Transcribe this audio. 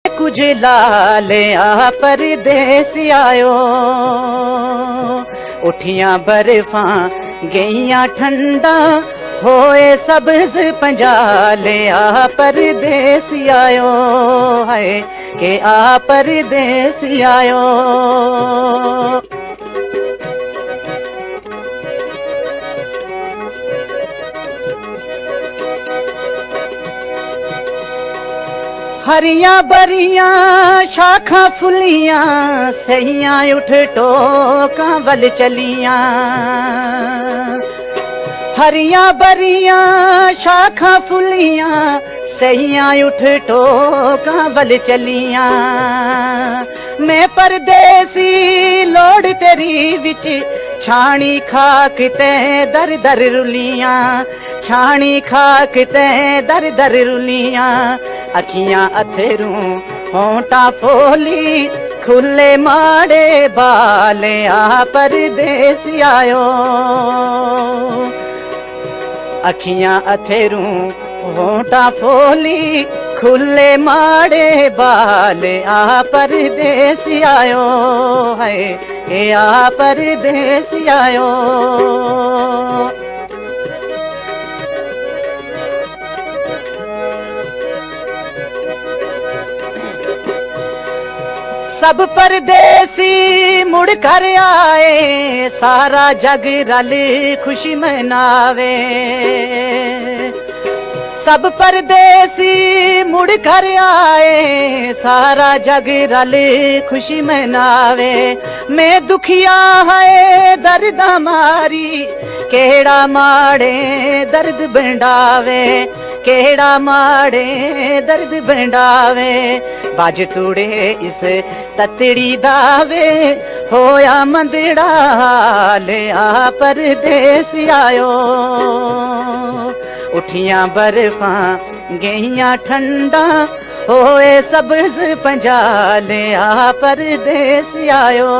कुछ लालिया परदेस आयो, उठियां बर्फां गईयां ठंडा, होए सब्ज पंजालिया परदेस आयो है के आ परदेस आयो। हरियां बरियां शाखां फुलियां, सहियां उठ टोकां वल चलियां। हरियां बरियां शाखां फुलियां, सहियां उठ टोकां वल चलियां। मैं परदेसी लोड़ तेरी विच, छाणी खाक ते दर दर रुलियां। छाणी खाक ते दर दर रुलियां, अखियां अथरू होंठा फोली, खुले माड़े बाले आ परदेस आयो। अखियां अथरू होंठा फोली, खुले माड़े बाले आ परदेस आयो है ए आ परदेस आयो। सब परदेसी मुड़ कर आए, सारा जग रल खुशी मनावे। सब परदेसी मुड़ कर आए, सारा जग रल खुशी मनावे। मैं दुखिया है दर्द मारी, केड़ा माड़े दर्द बंडावे। केड़ा माड़े दर्द बंडावे, बाज तूड़े इस ततड़ी दावे, होया मंदड़ा हालिया परदेस आयो। उठियां बर्फां गईयां ठंडा, होए सब्ज पंजालिया परदेस आयो।